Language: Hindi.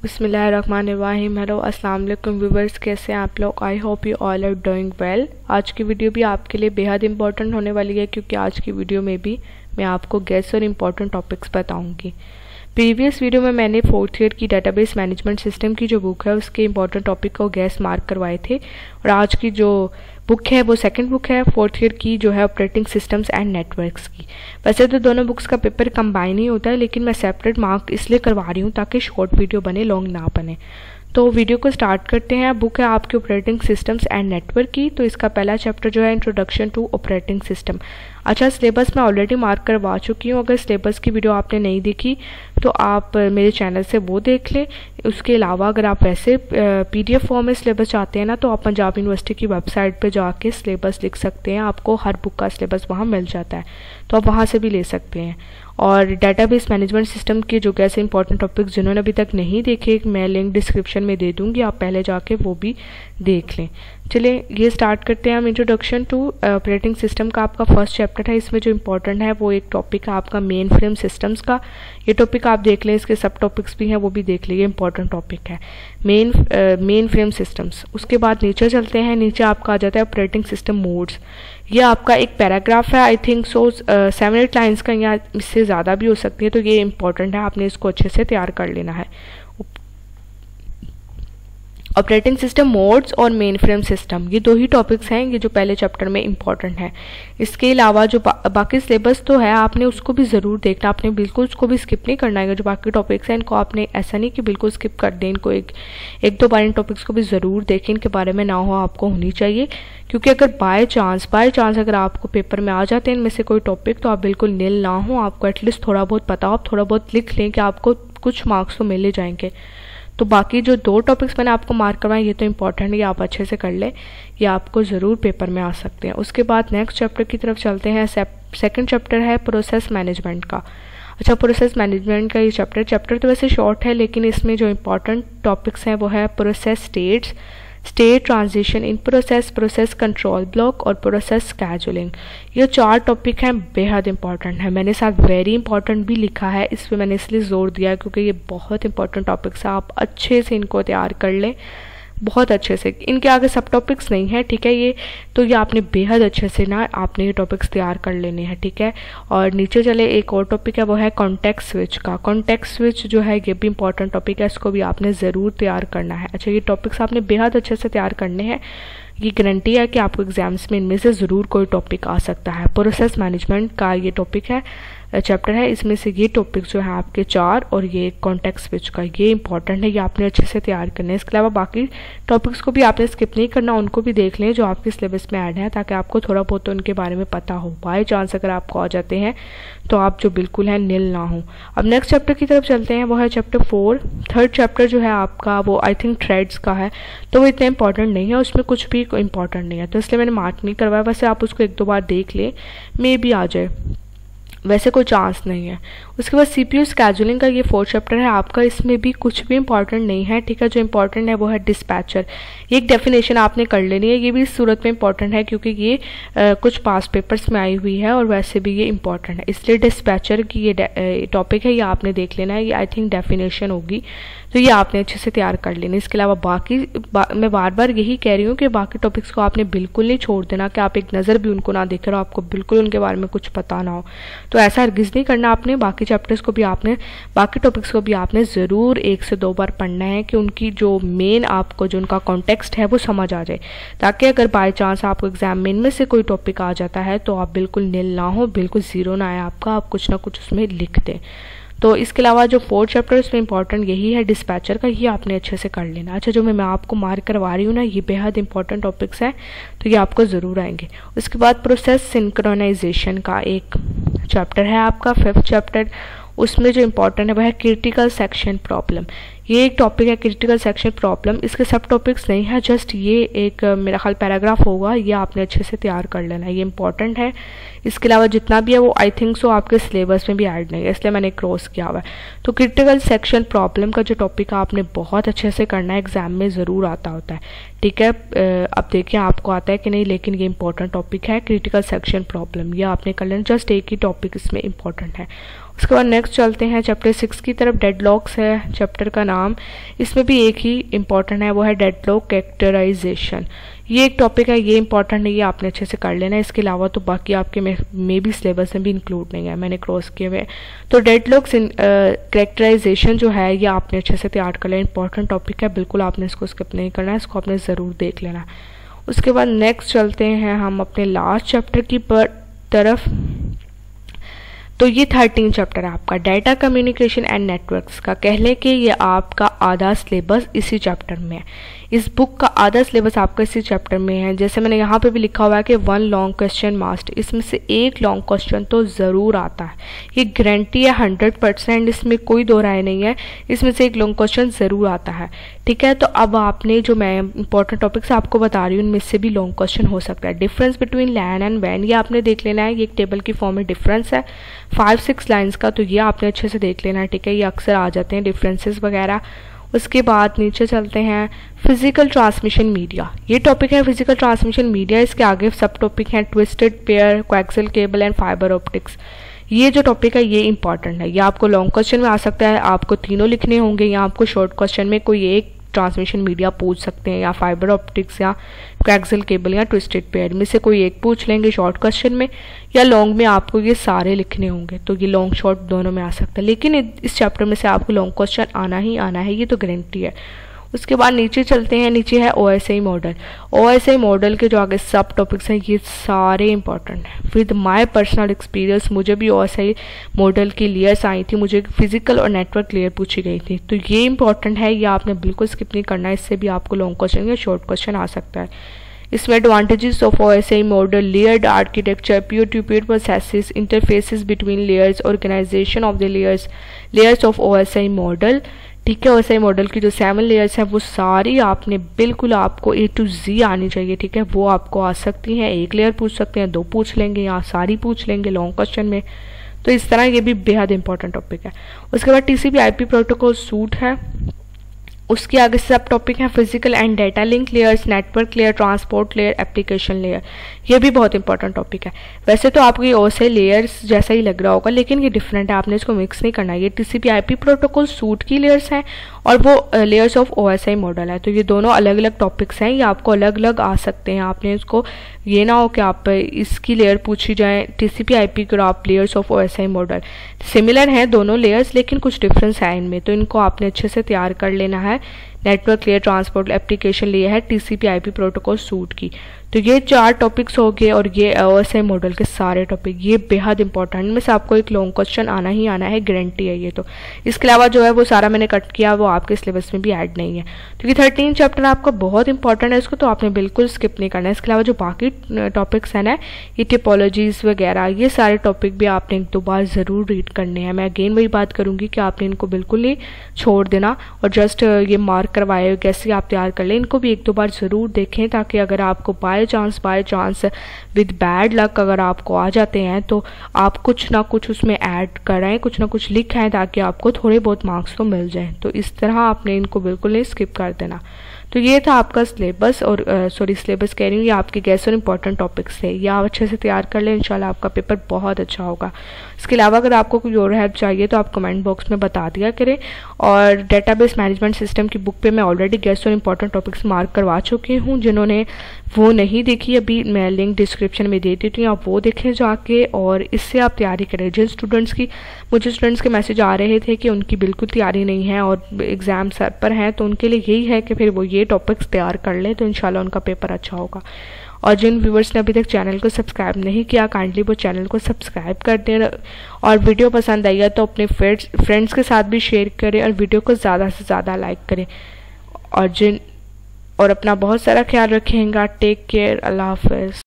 बिस्मिल्लाहिर्रहमानिर्रहीम। हेलो अस्सलाम वालेकुम व्यूवर्स, कैसे हैं आप लोग? I hope you all are doing well. आज की वीडियो भी आपके लिए बेहद इंपॉर्टेंट होने वाली है क्योंकि आज की वीडियो में भी मैं आपको गेस और इम्पॉर्टेंट टॉपिक्स बताऊंगी। प्रीवियस वीडियो में मैंने फोर्थ ईयर की डेटाबेस मैनेजमेंट सिस्टम की जो बुक है उसके इंपॉर्टेंट टॉपिक को गैस मार्क करवाए थे और आज की जो बुक है वो सेकंड बुक है फोर्थ ईयर की जो है ऑपरेटिंग सिस्टम्स एंड नेटवर्क्स की। वैसे तो दोनों बुक्स का पेपर कंबाइन ही होता है लेकिन मैं सेपरेट मार्क इसलिए करवा रही हूँ ताकि शॉर्ट वीडियो बने, लॉन्ग ना बने। तो वीडियो को स्टार्ट करते हैं। बुक है आपके ऑपरेटिंग सिस्टम्स एंड नेटवर्क की। तो इसका पहला चैप्टर जो है इंट्रोडक्शन टू ऑपरेटिंग सिस्टम। अच्छा, सिलेबस मैं ऑलरेडी मार्क करवा चुकी हूँ। अगर सिलेबस की वीडियो आपने नहीं देखी तो आप मेरे चैनल से वो देख लें। उसके अलावा अगर आप वैसे PDF फॉर्म में सिलेबस चाहते हैं ना तो आप पंजाब यूनिवर्सिटी की वेबसाइट पे जाके सिलेबस लिख सकते हैं। आपको हर बुक का सिलेबस वहाँ मिल जाता है, तो आप वहाँ से भी ले सकते हैं। और डेटाबेस मैनेजमेंट सिस्टम के जो कैसे इंपॉर्टेंट टॉपिक्स जिन्होंने अभी तक नहीं देखे, मैं लिंक डिस्क्रिप्शन में दे दूंगी, आप पहले जाके वो भी देख लें। चलिए ये स्टार्ट करते हैं हम। इंट्रोडक्शन टू ऑपरेटिंग सिस्टम का आपका फर्स्ट चैप्टर है। इसमें जो इंपॉर्टेंट है वो एक टॉपिक है आपका मेन फ्रेम सिस्टम्स का। ये टॉपिक आप देख लें, इसके सब टॉपिक्स भी हैं वो भी देख लें, ये इंपॉर्टेंट टॉपिक है मेन फ्रेम सिस्टम्स। उसके बाद नीचे चलते हैं। नीचे आपका आ जाता है ऑपरेटिंग सिस्टम मोड्स। ये आपका एक पैराग्राफ है, आई थिंक सो 7-8 लाइन्स का, या इससे ज़्यादा भी हो सकती है। तो ये इंपॉर्टेंट है, आपने इसको अच्छे से तैयार कर लेना है। ऑपरेटिंग सिस्टम मोड्स और मेन फ्रेम सिस्टम, ये दो ही टॉपिक्स हैं ये जो पहले चैप्टर में इंपॉर्टेंट है। इसके अलावा जो बाकी सिलेबस तो है आपने उसको भी ज़रूर देखना, आपने बिल्कुल उसको भी स्किप नहीं करना है। जो बाकी टॉपिक्स हैं इनको आपने ऐसा नहीं कि बिल्कुल स्किप कर दें, इनको एक दो बार इन टॉपिक्स को भी ज़रूर देखें, इनके बारे में ना हो आपको होनी चाहिए। क्योंकि अगर बाय चांस अगर आपको पेपर में आ जाते हैं इनमें से कोई टॉपिक तो आप बिल्कुल नील ना हो, आपको एटलीस्ट थोड़ा बहुत पता हो, आप थोड़ा बहुत लिख लें कि आपको कुछ मार्क्स तो मिल जाएंगे। तो बाकी जो दो टॉपिक्स मैंने आपको मार्क करवाए ये तो इंपॉर्टेंट है, ये आप अच्छे से कर ले, ये आपको ज़रूर पेपर में आ सकते हैं। उसके बाद नेक्स्ट चैप्टर की तरफ चलते हैं। सेकंड चैप्टर है प्रोसेस मैनेजमेंट का। अच्छा, प्रोसेस मैनेजमेंट का ये चैप्टर तो वैसे शॉर्ट है लेकिन इसमें जो इंपॉर्टेंट टॉपिक्स हैं वो है process states, state transition in process, process control block और प्रोसेस स्केजुलिंग। ये 4 टॉपिक हैं, बेहद इंपॉर्टेंट है। मैंने साथ वेरी इंपॉर्टेंट भी लिखा है, इस पर मैंने इसलिए जोर दिया है क्योंकि ये बहुत इंपॉर्टेंट टॉपिक्स है। आप अच्छे से इनको तैयार कर लें, बहुत अच्छे से। इनके आगे सब टॉपिक्स नहीं है, ठीक है, ये तो ये आपने बेहद अच्छे से ना आपने ये टॉपिक्स तैयार कर लेने हैं, ठीक है। और नीचे चले, एक और टॉपिक है वो है कॉन्टेक्स्ट स्विच का। कॉन्टेक्स्ट स्विच जो है ये भी इंपॉर्टेंट टॉपिक है, इसको भी आपने ज़रूर तैयार करना है। अच्छा, ये टॉपिक्स आपने बेहद अच्छे से तैयार करने हैं, ये गारंटी है कि आपको एग्जाम्स में इनमें से ज़रूर कोई टॉपिक आ सकता है। प्रोसेस मैनेजमेंट का ये टॉपिक है, चैप्टर है, इसमें से ये टॉपिक जो है आपके 4 और ये कॉन्टेक्स्ट स्विच का ये इंपॉर्टेंट है, ये आपने अच्छे से तैयार करना है। इसके अलावा बाकी टॉपिक्स को भी आपने स्किप नहीं करना, उनको भी देख लें जो आपके सिलेबस में ऐड है ताकि आपको थोड़ा बहुत तो उनके बारे में पता हो। बाय चांस अगर आपको आ जाते हैं तो आप जो बिल्कुल है नील ना हो। अब नेक्स्ट चैप्टर की तरफ चलते हैं, वो है चैप्टर 4। थर्ड चैप्टर जो है आपका वो आई थिंक थ्रेड्स का है, तो वो इतना इंपॉर्टेंट नहीं है, उसमें कुछ भी इंपॉर्टेंट नहीं है तो इसलिए मैंने मार्क नहीं करवाया। वैसे आप उसको 1-2 बार देख लें, मे भी आ जाए, वैसे कोई चांस नहीं है। उसके बाद CPU स्केजुलिंग का ये 4th चैप्टर है आपका, इसमें भी कुछ भी इंपॉर्टेंट नहीं है, ठीक है। जो इंपॉर्टेंट है वो है डिस्पैचर। ये एक डेफिनेशन आपने कर लेनी है, ये भी इस सूरत में इंपॉर्टेंट है क्योंकि ये कुछ पास पेपर्स में आई हुई है और वैसे भी ये इंपॉर्टेंट है, इसलिए डिस्पैचर की ये टॉपिक है, ये आपने देख लेना है। ये आई थिंक डेफिनेशन होगी तो ये आपने अच्छे से तैयार कर लेना। इसके अलावा बाकी मैं बार बार यही कह रही हूँ कि बाकी टॉपिक्स को आपने बिल्कुल नहीं छोड़ देना कि आप एक नज़र भी उनको ना देख रहे हो, आपको बिल्कुल उनके बारे में कुछ पता ना हो, तो ऐसा हरगिज़ नहीं करना। आपने बाकी चैप्टर्स को भी आपने बाकी टॉपिक्स को भी आपने ज़रूर 1 से 2 बार पढ़ना है कि उनकी जो मेन आपको जो उनका कॉन्टेक्स्ट है वो समझ आ जाए, ताकि अगर बाय चांस आपको एग्जाम में इनमें से कोई टॉपिक आ जाता है तो आप बिल्कुल नील ना हो, बिल्कुल ज़ीरो ना आए आपका, आप कुछ ना कुछ उसमें लिख दें। तो इसके अलावा जो 4th चैप्टर उसमें इंपॉर्टेंट यही है डिस्पैचर का, ये आपने अच्छे से कर लेना। अच्छा, जो मैं आपको मार्क करवा रही हूँ ना ये बेहद इंपॉर्टेंट टॉपिक्स हैं तो ये आपको ज़रूर आएंगे। उसके बाद प्रोसेस सिंक्रोनाइजेशन का एक चैप्टर है आपका 5th चैप्टर, उसमें जो इंपॉर्टेंट है वह है क्रिटिकल सेक्शन प्रॉब्लम। ये एक टॉपिक है क्रिटिकल सेक्शन प्रॉब्लम, इसके सब टॉपिक्स नहीं है, जस्ट ये एक मेरा ख्याल पैराग्राफ होगा, ये आपने अच्छे से तैयार कर लेना है, ये इंपॉर्टेंट है। इसके अलावा जितना भी है वो आई थिंक सो आपके सिलेबस में भी ऐड नहीं है, इसलिए मैंने क्रॉस किया हुआ है। तो क्रिटिकल सेक्शन प्रॉब्लम का जो टॉपिक है आपने बहुत अच्छे से करना है, एग्जाम में ज़रूर आता होता है, ठीक है। अब देखिए आपको आता है कि नहीं, लेकिन ये इंपॉर्टेंट टॉपिक है क्रिटिकल सेक्शन प्रॉब्लम, ये आपने कर लेना, जस्ट एक ही टॉपिक इसमें इंपॉर्टेंट है। उसके बाद नेक्स्ट चलते हैं चैप्टर 6 की तरफ। डेडलॉक्स है चैप्टर का नाम। इसमें भी एक ही इंपॉर्टेंट है, वो है डेडलॉक कैरेक्टराइजेशन। ये एक टॉपिक है, ये इंपॉर्टेंट है, ये आपने अच्छे से कर लेना है। इसके अलावा तो बाकी आपके में भी सिलेबस में भी इंक्लूड नहीं है, मैंने क्रॉस किए हुए। तो डेडलॉक्स कैरेक्टराइजेशन जो है ये आपने अच्छे से तैयार कर लेना। इंपॉर्टेंट टॉपिक है, बिल्कुल आपने इसको स्किप नहीं करना है, इसको आपने ज़रूर देख लेना है। उसके बाद नेक्स्ट चलते हैं हम अपने लास्ट चैप्टर की तरफ। तो ये 13 चैप्टर है आपका डाटा कम्युनिकेशन एंड नेटवर्क्स का। कह लें कि ये आपका आधा सिलेबस इसी चैप्टर में है। इस बुक का आधा सिलेबस आपका इसी चैप्टर में है। जैसे मैंने यहाँ पे भी लिखा हुआ है कि 1 लॉन्ग क्वेश्चन मस्ट, इसमें से एक लॉन्ग क्वेश्चन तो ज़रूर आता है, ये गारंटी है 100%, इसमें कोई दो राय नहीं है, इसमें से एक लॉन्ग क्वेश्चन ज़रूर आता है। ठीक है, तो अब आपने जो मैं इंपॉर्टेंट टॉपिक्स आपको बता रही हूँ उनमें से भी लॉन्ग क्वेश्चन हो सकता है। डिफरेंस बिटवीन लैन एंड वैन, ये आपने देख लेना है, ये एक टेबल की फॉर्म में डिफरेंस है 5-6 लाइन्स का, तो ये आपने अच्छे से देख लेना है। ठीक है, ये अक्सर आ जाते हैं डिफरेंसेस वगैरह। उसके बाद नीचे चलते हैं फिजिकल ट्रांसमिशन मीडिया। ये टॉपिक है फिजिकल ट्रांसमिशन मीडिया। इसके आगे सब टॉपिक हैं twisted pair, coaxial cable and fibre optics. ये जो टॉपिक है ये इंपॉर्टेंट है, ये आपको लॉन्ग क्वेश्चन में आ सकता है, आपको तीनों लिखने होंगे, या आपको शॉर्ट क्वेश्चन में कोई एक ट्रांसमिशन मीडिया पूछ सकते हैं, या फाइबर ऑप्टिक्स या कोएक्सियल केबल या ट्विस्टेड पेयर में से कोई एक पूछ लेंगे शॉर्ट क्वेश्चन में, या लॉन्ग में आपको ये सारे लिखने होंगे। तो ये लॉन्ग शॉर्ट दोनों में आ सकता है, लेकिन इस चैप्टर में से आपको लॉन्ग क्वेश्चन आना ही आना है, ये तो गारंटी है। उसके बाद नीचे चलते हैं, नीचे है OSI मॉडल। OSI मॉडल के जो आगे सब टॉपिक्स हैं ये सारे इंपॉर्टेंट हैं। विद माय पर्सनल एक्सपीरियंस मुझे भी OSI मॉडल की लेयर्स आई थी, मुझे फिजिकल और नेटवर्क लेयर पूछी गई थी, तो ये इंपॉर्टेंट है, ये आपने बिल्कुल स्किप नहीं करना है, इससे भी आपको लॉन्ग क्वेश्चन या शॉर्ट क्वेश्चन आ सकता है। इसमें advantages of OSI model, layered architecture, peer to peer processes, interfaces between layers, organization of the layers of OSI model. ठीक है, OSI मॉडल की जो 7 लेयर्स हैं वो सारी आपने बिल्कुल आपको A to Z आनी चाहिए। ठीक है, वो आपको आ सकती हैं, एक लेयर पूछ सकते हैं, 2 पूछ लेंगे, या सारी पूछ लेंगे लॉन्ग क्वेश्चन में। तो इस तरह ये भी बेहद इंपॉर्टेंट टॉपिक है। उसके बाद TCP/IP प्रोटोकॉल सूट है। उसके आगे सब टॉपिक हैं physical and data link layers, network layer, transport layer, application layer. ये भी बहुत इंपॉर्टेंट टॉपिक है। वैसे तो आपको ये OSI लेयर्स जैसा ही लग रहा होगा, लेकिन ये डिफरेंट है, आपने इसको मिक्स नहीं करना है। ये TCP/IP प्रोटोकॉल सूट की लेयर्स हैं और वो लेयर्स ऑफ OSI मॉडल है, तो ये दोनों अलग अलग टॉपिक्स हैं, ये आपको अलग अलग आ सकते हैं। आपने इसको ये ना हो कि आप इसकी लेयर पूछी जाए TCP/IP और आप layers of OSI model, similar हैं दोनों लेयर्स लेकिन कुछ डिफरेंस है इनमें, तो इनको आपने अच्छे से तैयार कर लेना है। Network layer, transport, application layer है TCP/IP प्रोटोकॉल सूट की। तो ये 4 टॉपिक्स हो गए और ये OSI मॉडल के सारे टॉपिक, ये बेहद इंपॉर्टेंट, इनमें से आपको एक लॉन्ग क्वेश्चन आना ही आना है, गारंटी है ये तो। इसके अलावा जो है वो सारा मैंने कट किया, वो आपके सिलेबस में भी ऐड नहीं है। तो ये 13 चैप्टर आपका बहुत इंपॉर्टेंट है, इसको तो आपने बिल्कुल स्किप नहीं करना है। इसके अलावा जो बाकी टॉपिक्स हैं ना, ये टिपोलॉजीज वगैरह, ये सारे टॉपिक भी आपने 1-2 बार ज़रूर रीड करने हैं। मैं अगेन वही बात करूँगी कि आपने इनको बिल्कुल नहीं छोड़ देना और जस्ट ये मार्क करवाए कैसे आप तैयार कर लें, इनको भी 1-2 बार ज़रूर देखें, ताकि अगर आपको by chance with bad luck अगर आपको आ जाते हैं तो आप कुछ ना कुछ उसमें ऐड कराएं, कुछ ना कुछ लिखाएं, ताकि आपको थोड़े बहुत मार्क्स तो मिल जाएं। तो इस तरह आपने इनको बिल्कुल नहीं स्किप कर देना। तो ये था आपका सिलेबस, और सिलेबस कह रही हूँ, ये आपके गैस और इंपॉर्टेंट टॉपिक्स थे, ये आप अच्छे से तैयार कर लें, इंशाल्लाह आपका पेपर बहुत अच्छा होगा। इसके अलावा अगर आपको कोई और हेल्प चाहिए तो आप कमेंट बॉक्स में बता दिया करें। और डेटाबेस मैनेजमेंट सिस्टम की बुक पे मैं ऑलरेडी गैस और इंपॉर्टेंट टॉपिक्स मार्क करवा चुकी हूँ, जिन्होंने वो नहीं देखी अभी मैं लिंक डिस्क्रिप्शन में दे देती हूँ, आप वो देखें जाके और इससे आप तैयारी करें। जिन स्टूडेंट्स की मुझे स्टूडेंट्स के मैसेज आ रहे थे कि उनकी बिल्कुल तैयारी नहीं है और एग्ज़ाम सर पर हैं, तो उनके लिए यही है कि फिर वो ये टॉपिक्स तैयार कर लें, तो इंशाल्लाह उनका पेपर अच्छा होगा। और जिन व्यूवर्स ने अभी तक चैनल को सब्सक्राइब नहीं किया, काइंडली वो चैनल को सब्सक्राइब कर दें, और वीडियो पसंद आई है तो अपने फ्रेंड्स के साथ भी शेयर करें और वीडियो को ज़्यादा से ज़्यादा लाइक करें। और अपना बहुत सारा ख्याल रखेंगे। टेक केयर, अल्लाह हाफ़िज़।